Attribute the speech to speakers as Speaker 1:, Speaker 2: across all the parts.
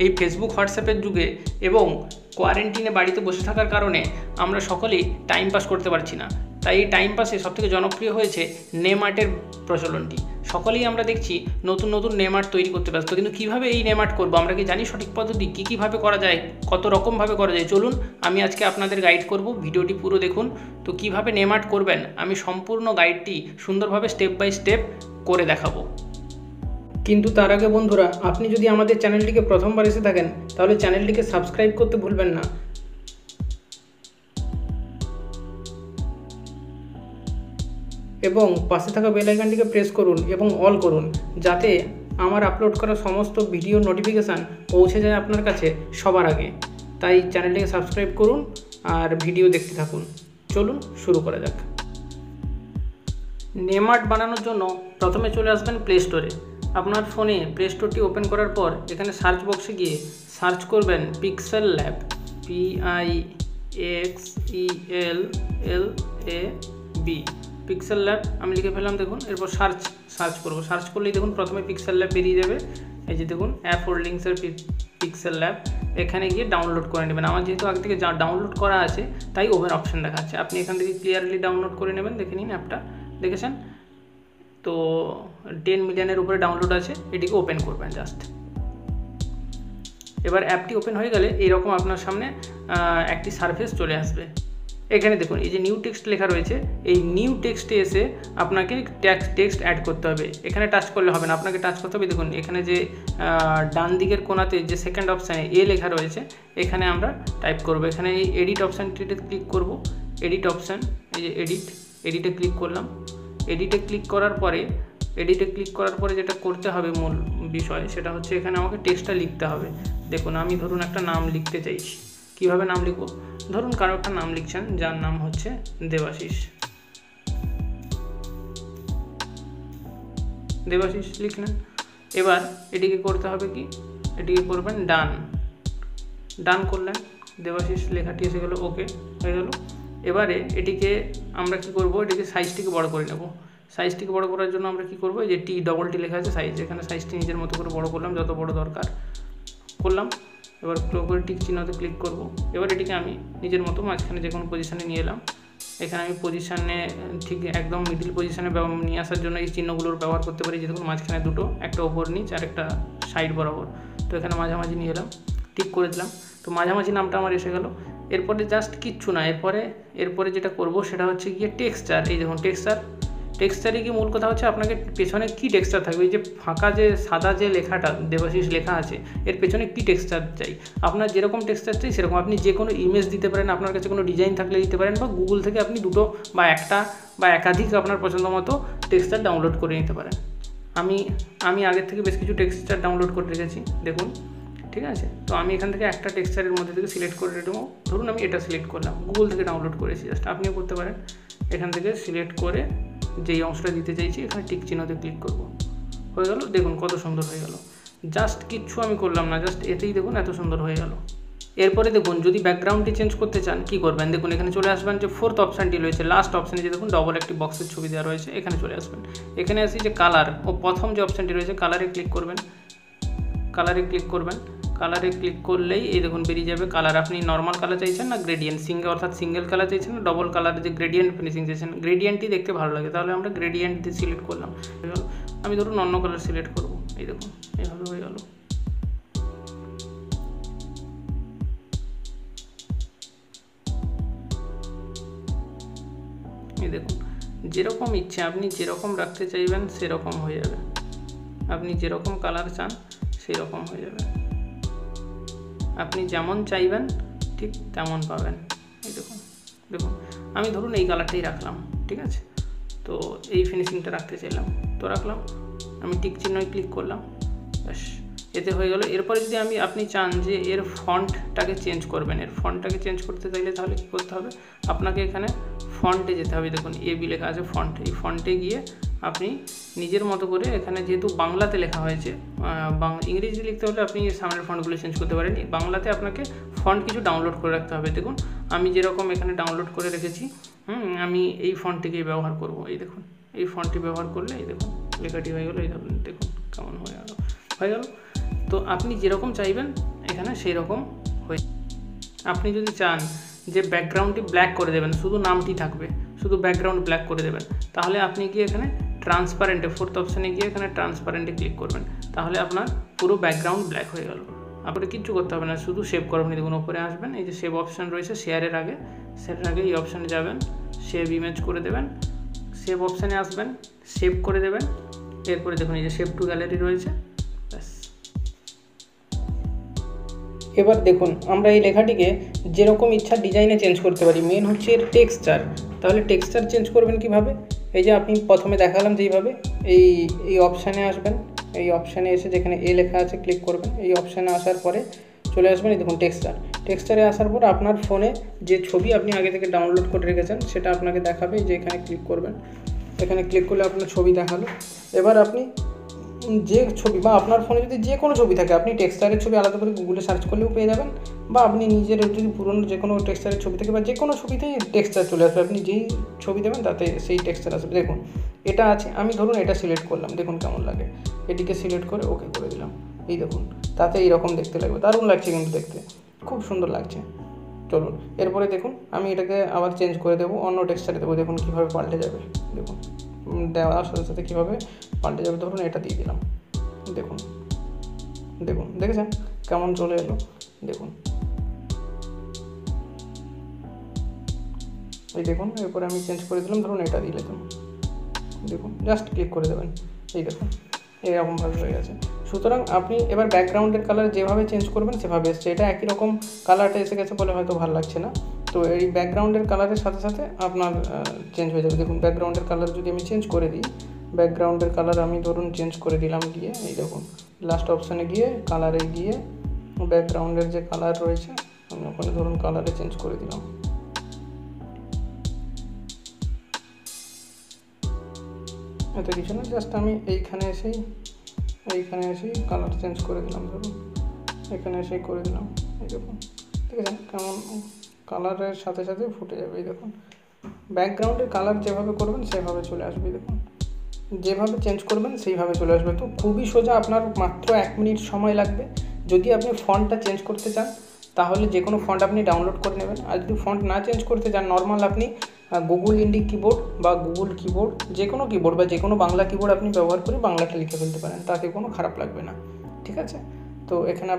Speaker 1: এই ফেসবুক হোয়াটসঅ্যাপের যুগে এবং কোয়ারেন্টিনে বাড়িতে বসে থাকার কারণে আমরা সকলেই টাইম পাস করতে পারছি না। তাই এই টাইম পাসে সবথেকে জনপ্রিয় হয়েছে নেম আর্টের প্রচলনটি। সকলেই আমরা দেখছি নতুন নতুন নেম আর্ট তৈরি করতে ব্যস্ত, কিন্তু কীভাবে এই নেম আর্ট করবো আমরা কি জানি সঠিক পদ্ধতি? কীভাবে করা যায়, কত রকমভাবে করা যায়, চলুন আমি আজকে আপনাদের গাইড করব। ভিডিওটি পুরো দেখুন। তো কীভাবে নেম আর্ট করবেন আমি সম্পূর্ণ গাইডটি সুন্দরভাবে স্টেপ বাই স্টেপ করে দেখাবো। কিন্তু তার আগে বন্ধুরা, আপনি যদি আমাদের চ্যানেলটিকে প্রথমবার এসে থাকেন তাহলে চ্যানেলটিকে সাবস্ক্রাইব করতে ভুলবেন না এবং পাশে থাকা বেল আইকনটিকে প্রেস করুন এবং অল করুন, যাতে আমার আপলোড করা সমস্ত ভিডিও নোটিফিকেশান পৌঁছে যায় আপনার কাছে সবার আগে। তাই চ্যানেলটিকে সাবস্ক্রাইব করুন আর ভিডিও দেখতে থাকুন। চলুন শুরু করা যাক। নেম আর্ট বানানোর জন্য প্রথমে চলে আসবেন প্লে স্টোরে। আপনার ফোনে প্লে স্টোরটি ওপেন করার পর এখানে সার্চ বক্সে গিয়ে সার্চ করবেন pixel lab, PIXELLAB, pixel lab আমি লিখে ফেললাম। দেখুন এরপর সার্চ করব। সার্চ করলেই দেখুন প্রথমে পিক্সেল ল্যাব বেরিয়ে যাবে। এই যে দেখুন অ্যাপ হোল্ডিংসের পিক্সেল ল্যাব, এখানে গিয়ে ডাউনলোড করে নেবেন। আমার যেহেতু আগে থেকে ডাউনলোড করা আছে তাই ওপেন অপশান দেখাচ্ছে। আপনি এখান থেকে ক্লিয়ারলি ডাউনলোড করে নেবেন। দেখে নিন অ্যাপটা, দেখেছেন তো 10 মিলিয়নের উপরে ডাউনলোড আছে। এটিকে ওপেন করবেন জাস্ট। এবার অ্যাপটি ওপেন হয়ে গেলে এইরকম আপনার সামনে একটি সারফেস চলে আসবে। এখানে দেখুন এই যে নিউ টেক্সট লেখা রয়েছে, এই নিউ টেক্সটে এসে আপনাকে টেক্সট অ্যাড করতে হবে। এখানে টাচ করলে হবে না, আপনাকে টাচ করতে হবে। দেখুন এখানে যে ডান দিকের কোণাতে যে সেকেন্ড অপশানে লেখা রয়েছে, এখানে আমরা টাইপ করব। এখানে এই এডিট অপশানটিতে ক্লিক করব। এডিট অপশান, এই যে এডিটে ক্লিক করলাম। এডিটে ক্লিক করার পরে যেটা করতে হবে মূল বিষয় সেটা হচ্ছে এখানে আমাকে টেক্সটটা লিখতে হবে। দেখুন আমি ধরুন একটা নাম লিখতে চাইছি। কীভাবে নাম লিখব? ধরুন কারো একটা নাম লিখছেন যার নাম হচ্ছে দেবাশিস লিখলেন। এবার এটিকে করতে হবে কি, এটিকে করবেন ডান করলেন। দেবাশিস লেখাটি এসে গেল, ওকে হয়ে গেল। এবারে এটিকে আমরা কি করব, এটিকে সাইজটিকে বড় করে নেব। সাইজটিকে বড় করার জন্য আমরা কি করব, এই যে টি লেখা আছে সাইজ, এখানে সাইজটি নিজের মতো করে বড় করলাম, যত বড় দরকার করলাম। এবার করে টিক চিহ্নতে ক্লিক করব। এবার এটিকে আমি নিজের মতো মাঝখানে যে কোনো পজিশানে নিয়ে এলাম। এখানে আমি পজিশানে ঠিক একদম মিডিল পজিশানে নিয়ে আসার জন্য এই চিহ্নগুলোর ব্যবহার করতে পারি। যে দেখুন মাঝখানে দুটো, একটা ওপর নিচ আর একটা সাইড বরাবর। তো এখানে মাঝামাঝি নিয়ে এলাম, টিক করে দিলাম। তো মাঝামাঝি নামটা আমার এসে গেল। এরপরে জাস্ট কিচ্ছু না, এরপরে যেটা করব সেটা হচ্ছে গিয়ে টেক্সচার। এই দেখুন টেক্সচারে কি মূল কথা হচ্ছে আপনাকে পেছনে কী টেক্সচার থাকবে। এই যে ফাঁকা যে সাদা যে লেখাটা দেবাশিস লেখা আছে, এর পেছনে কী টেক্সচার চাই, আপনার যেরকম টেক্সচার চাই সেরকম। আপনি যে কোনো ইমেজ দিতে পারেন, আপনার কাছে কোনো ডিজাইন থাকলে দিতে পারেন, বা গুগল থেকে আপনি দুটো বা একটা বা একাধিক আপনার পছন্দ মতো টেক্সচার ডাউনলোড করে নিতে পারেন। আমি আগের থেকে বেশ কিছু টেক্সচার ডাউনলোড করে রেখেছি, দেখুন ঠিক আছে। তো আমি এখান থেকে একটা টেক্সচারের মধ্যে থেকে সিলেক্ট করে নেবো। ধরুন আমি এটা সিলেক্ট করলাম, গুগল থেকে ডাউনলোড করেছি জাস্ট, আপনিও করতে পারেন। এখান থেকে সিলেক্ট করে যেই অংশটা দিতে চাইছি এখানে টিক চিহ্নতে ক্লিক করব। হয়ে গেল, দেখুন কত সুন্দর হয়ে গেল। জাস্ট কিচ্ছু আমি করলাম না, জাস্ট এতেই দেখুন এত সুন্দর হয়ে গেল। এরপরে দেখুন যদি ব্যাকগ্রাউন্ডটি চেঞ্জ করতে চান কী করবেন, দেখুন এখানে চলে আসবেন। যে ফোর্থ অপশানটি রয়েছে, লাস্ট অপশানে যে দেখুন ডবল একটি বক্সের ছবি দেওয়া রয়েছে, এখানে চলে আসবেন। এখানে আসি যে কালার, প্রথম যে অপশানটি রয়েছে কালারে ক্লিক করবেন। কালারে ক্লিক করলেই এই দেখুন বেরিয়ে যাবে কালার। আপনি নর্মাল কালার চাইছেন না গ্রেডিয়েন্ট, সিঙ্গেল কালার চাইছেন না ডবল কালার, যে গ্রেডিয়েন্ট ফিনিশিং চাইছেন। গ্রেডিয়েন্টই দেখতে ভালো লাগে, তাহলে আমরা গ্রেডিয়েন্ট দিয়ে সিলেক্ট করলাম। আমি ধরুন অন্য কালার সিলেক্ট করব। এই দেখুন এইভাবে হয়ে গেল। এই দেখুন যেরকম ইচ্ছে আপনি যেরকম রাখতে চাইবেন সেরকম হয়ে যাবে। আপনি যেরকম কালার চান সেরকম হয়ে যাবে। আপনি যেমন চাইবেন ঠিক তেমন পাবেন। এই দেখুন আমি ধরুন এই কালারটাই রাখলাম, ঠিক আছে। তো এই ফিনিশিংটা রাখতে চাইলাম, তো রাখলাম। আমি টিক চিহ্নয় ক্লিক করলাম, ব্যাস এতে হয়ে গেল। এরপরে যদি আপনি চান যে এর ফন্টটাকে চেঞ্জ করবেন, এর ফন্টটাকে চেঞ্জ করতে চাইলে তাহলে কী করতে হবে, আপনাকে এখানে ফন্টে যেতে হবে। দেখুন এবি লেখা আছে ফন্ট, এই ফন্টে গিয়ে আপনি নিজের মতো করে, এখানে যেহেতু বাংলাতে লেখা হয়েছে, ইংরেজি লিখতে হলে আপনি সামনের ফন্টগুলো চেঞ্জ করতে পারেন। বাংলাতে আপনাকে ফন্ট কিছু ডাউনলোড করে রাখতে হবে। দেখুন আমি যেরকম এখানে ডাউনলোড করে রেখেছি, আমি এই ফন্টটিকেই ব্যবহার করব। এই দেখুন এই ফন্টটি ব্যবহার করলে এই দেখুন লেখাটি হয়ে গেলো। এই দেখুন কেমন হয়ে গেল। তো আপনি যেরকম চাইবেন এখানে সেই রকম হয়ে। আপনি যদি চান যে ব্যাকগ্রাউন্ডটি ব্ল্যাক করে দেবেন, শুধু নামটি থাকবে, শুধু ব্যাকগ্রাউন্ড ব্ল্যাক করে দেবেন, তাহলে আপনি গিয়ে এখানে ট্রান্সপারেন্টে, ফোর্থ অপশানে গিয়ে এখানে ট্রান্সপারেন্টে ক্লিক করবেন, তাহলে আপনার পুরো ব্যাকগ্রাউন্ড ব্ল্যাক হয়ে গেল। আপনাকে কিচ্ছু করতে হবে না, শুধু সেভ করবেন। দেখুন উপরে আসবেন, এই যে সেভ অপশান রয়েছে শেয়ারের আগে এই অপশানে যাবেন, সেভ ইমেজ করে দেবেন, সেভ অপশানে আসবেন, সেভ করে দেবেন। এরপরে দেখুন এই যে সেভ টু গ্যালারি রয়েছে, ব্যাস। এবার দেখুন আমরা এই লেখাটিকে যেরকম ইচ্ছা ডিজাইনে চেঞ্জ করতে পারি। মেন হচ্ছে এর টেক্সচার। তাহলে টেক্সচার চেঞ্জ করবেন কিভাবে? এই যে আপনি প্রথমে দেখালাম যেইভাবে এই অপশানে আসবেন, এই অপশানে এসে যেখানে এ লেখা আছে ক্লিক করবেন। এই অপশানে আসার পরে চলে আসবেন, এই দেখুন টেক্সচারে আসার পর আপনার ফোনে যে ছবি আপনি আগে থেকে ডাউনলোড করে রেখেছেন সেটা আপনাকে দেখাবে। যে এখানে ক্লিক করবেন, এখানে ক্লিক করলে আপনার ছবি দেখালো। এবার আপনি যে ছবি বা আপনার ফোনে যদি যে কোনো ছবি থাকে, আপনি টেক্সচারের ছবি আলাদা করে গুগলে সার্চ করলেও পেয়ে যাবেন, বা আপনি নিজের যদি পুরনো যে কোনো টেক্সচারের ছবি থাকে বা যে কোনো ছবিতেই টেক্সচার চলে আসবে। আপনি যেই ছবি দেবেন তাতে সেই টেক্সচার আসবে। দেখুন এটা আছে, আমি ধরুন এটা সিলেক্ট করলাম, দেখুন কেমন লাগে। এটিকে সিলেক্ট করে ওকে করে দিলাম, এই দেখুন তাতে এইরকম দেখতে লাগবে। দারুণ লাগছে কিন্তু দেখতে, খুব সুন্দর লাগছে। চলুন এরপরে দেখুন আমি এটাকে আবার চেঞ্জ করে দেবো, অন্য টেক্সচারে দেবো। দেখুন কীভাবে পাল্টে যাবে, দেখুন দেওয়ার সাথে সাথে কীভাবে পাল্টে যাবে। ধরুন এটা দিয়ে দিলাম, দেখুন দেখেছেন কেমন চলে এলো। দেখুন এই দেখুন, এরপরে আমি চেঞ্জ করে দিলাম, ধরুন এটা দিয়ে দিলাম, দেখুন জাস্ট ক্লিক করে দেবেন, এই দেখুন এরকমভাবে হয়ে গেছে। সুতরাং আপনি এবার ব্যাকগ্রাউন্ডের কালার যেভাবে চেঞ্জ করবেন সেভাবে এসছে। এটা একই রকম কালারটা এসে গেছে বলে হয়তো ভালো লাগছে না, তো এই ব্যাকগ্রাউন্ডের কালারের সাথে সাথে আপনার চেঞ্জ হয়ে যাবে। দেখুন ব্যাকগ্রাউন্ডের কালার যদি আমি চেঞ্জ করে দিই, ব্যাকগ্রাউন্ডের কালার আমি ধরুন চেঞ্জ করে দিলাম গিয়ে, এই দেখুন লাস্ট অপশানে গিয়ে কালারে গিয়ে ব্যাকগ্রাউন্ডের যে কালার রয়েছে আমি ওখানে ধরুন কালারে চেঞ্জ করে দিলাম। এত কিছু না, জাস্ট আমি এইখানে এসেই কালার চেঞ্জ করে দিলাম। ধরুন এখানে এসেই করে দিলাম, এই দেখুন ঠিক আছে কেমন কালারের সাথে সাথে ফুটে যাবে। এই দেখুন ব্যাকগ্রাউন্ডের কালার যেভাবে করবেন সেভাবে চলে আসবে। দেখুন যেভাবে চেঞ্জ করবেন সেইভাবে চলে আসবে। তো খুবই সোজা, আপনার মাত্র 1 মিনিট সময় লাগবে। যদি আপনি ফন্টটা চেঞ্জ করতে চান তাহলে যে কোনো ফন্ট আপনি ডাউনলোড করে নেবেন। আর যদি ফন্ট না চেঞ্জ করতে চান, নর্মাল আপনি গুগল ইন্ডিক কিবোর্ড বা গুগল কিবোর্ড, যে কোনো কিবোর্ড বা যে কোনো বাংলা কিবোর্ড আপনি ব্যবহার করে বাংলাটা লিখে ফেলতে পারেন, তাতে কোনো খারাপ লাগবে না, ঠিক আছে। তো এখানে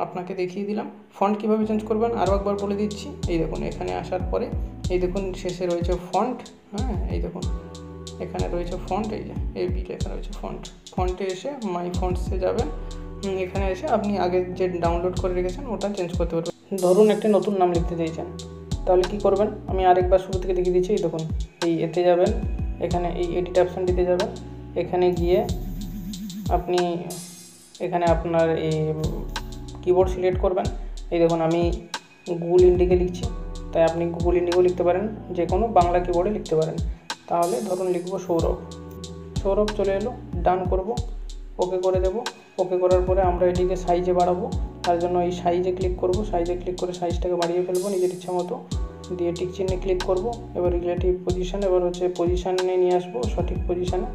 Speaker 1: আপনাকে দেখিয়ে দিলাম ফন্ট কীভাবে চেঞ্জ করবেন। আরও একবার বলে দিচ্ছি, এই দেখুন এখানে আসার পরে এই দেখুন শেষে রয়েছে ফন্ট, হ্যাঁ এই দেখুন এখানে রয়েছে ফন্ট, এই যে এবি লেখা রয়েছে ফন্টে এসে মাই ফন্টসে যাবেন। এখানে এসে আপনি আগে যে ডাউনলোড করে রেখেছেন ওটা চেঞ্জ করতে পারবেন। ধরুন একটা নতুন নাম লিখতে চাইছেন, তাহলে কি করবেন আমি আরেকবার শুরু থেকে দেখিয়ে দিচ্ছি। এই দেখুন এই এতে যাবেন, এখানে এই এডিট অপশানটিতে যাবেন, এখানে গিয়ে আপনি এখানে আপনার এই কিবোর্ড সিলেক্ট করবেন। এই দেখুন আমি গুগল ইন্ডিকে লিখছি, তাই আপনি গুগল ইন্ডিকেও লিখতে পারেন, যে কোনো বাংলা কিবোর্ডে লিখতে পারেন। তাহলে ধরুন লিখব সৌরভ চলে এলো, ডান করব, ওকে করে দেব। ওকে করার পরে আমরা এটিকে সাইজে বাড়াবো, তার জন্য এই সাইজে ক্লিক করব, সাইজে ক্লিক করে সাইজটাকে বাড়িয়ে ফেলবো নিজের ইচ্ছা মতো, দিয়ে টিক চিহ্নে ক্লিক করব। এবার রিলেটিভ পজিশান, এবার হচ্ছে পজিশানে নিয়ে আসবো, সঠিক পজিশানে।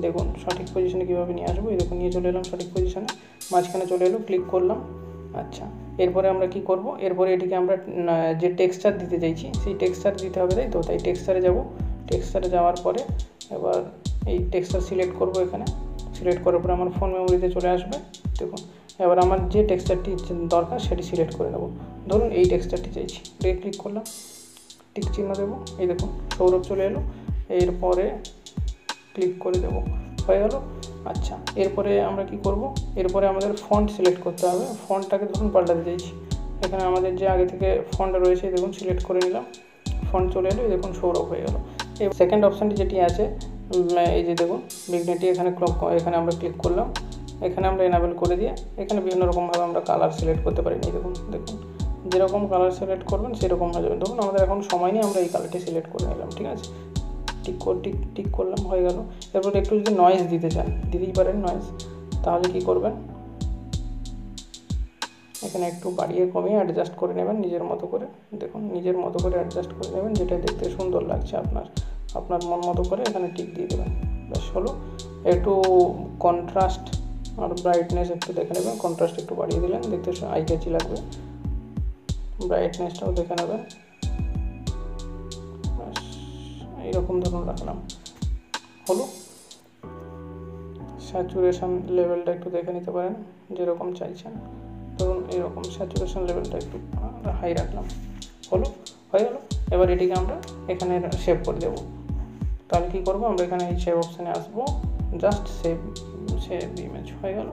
Speaker 1: দেখুন সঠিক পজিশানে কীভাবে নিয়ে আসবো, এই দেখুন নিয়ে চলে এলাম সঠিক পজিশানে, মাঝখানে চলে এলো, ক্লিক করলাম। আচ্ছা এরপরে আমরা কি করব, এরপরে এটিকে আমরা যে টেক্সচার দিতে চাইছি সেই টেক্সচার দিতে হবে, তাই তো। তাই টেক্সচারে যাব, টেক্সচারে যাওয়ার পরে এবার এই টেক্সচার সিলেক্ট করব। এখানে সিলেক্ট করার পরে আমার ফোন মেমোরিতে চলে আসবে। দেখুন এবার আমার যে টেক্সচারটি দরকার সেটি সিলেক্ট করে নেব। ধরুন এই টেক্সচারটি চাইছি, এটাকে ক্লিক করলাম, টিক চিহ্ন দেবো, এই দেখুন সৌরভ চলে এলো। এরপরে ক্লিক করে দেবো, হয়ে গেল। আচ্ছা এরপরে আমরা কি করব, এরপরে আমাদের ফন্ট সিলেক্ট করতে হবে। ফন্টটাকে ধরুন পাল্টাতে চাইছি, এখানে আমাদের যে আগে থেকে ফন্ট রয়েছে দেখুন সিলেক্ট করে নিলাম, ফন্ট চলে এলো, দেখুন সৌরভ হয়ে গেল। এই সেকেন্ড অপশানটি যেটি আছে এই যে দেখুন বিঘ্নটি, এখানে আমরা ক্লিক করলাম, এখানে আমরা এনাবেল করে দিয়ে এখানে বিভিন্ন রকমভাবে আমরা কালার সিলেক্ট করতে পারি। দেখুন যেরকম কালার সিলেক্ট করবেন সেরকম হয়ে যাবে। ধরুন আমাদের এখন সময় নেই, আমরা এই কালারটি সিলেক্ট করে নিলাম, ঠিক আছে। টিক করলাম, হয়ে গেল। এরপর একটু যদি নয়েজ দিতে চান দিতেই পারেন নয়েজ, তাহলে কি করবেন এখানে একটু বাড়িয়ে কমিয়ে অ্যাডজাস্ট করে নেবেন নিজের মতো করে। দেখুন নিজের মতো করে অ্যাডজাস্ট করে নেবেন, যেটা দেখতে সুন্দর লাগছে আপনার মন মতো করে এখানে টিক দিয়ে দেবেন, ব্যাস হলো। একটু কন্ট্রাস্ট আর ব্রাইটনেস একটু দেখে নেবেন, কন্ট্রাস্ট একটু বাড়িয়ে দিলেন, দেখতে আই ক্যাচি লাগবে। ব্রাইটনেসটাও দেখে নেবেন, এইরকম ধরুন রাখলাম, হলো। স্যাচুরেশন লেভেলটা একটু দেখে নিতে পারেন যেরকম চাইছেন, ধরুন এরকম স্যাচুরেশন লেভেলটা একটু হাই রাখলাম, হলো, হয়ে গেল। এবার এটিকে আমরা এখানে সেভ করে দেবো। তাহলে কী করবো, আমরা এখানে এই সেভ অপশানে আসবো, জাস্ট সেভ ইমেজ, হয়ে গেল।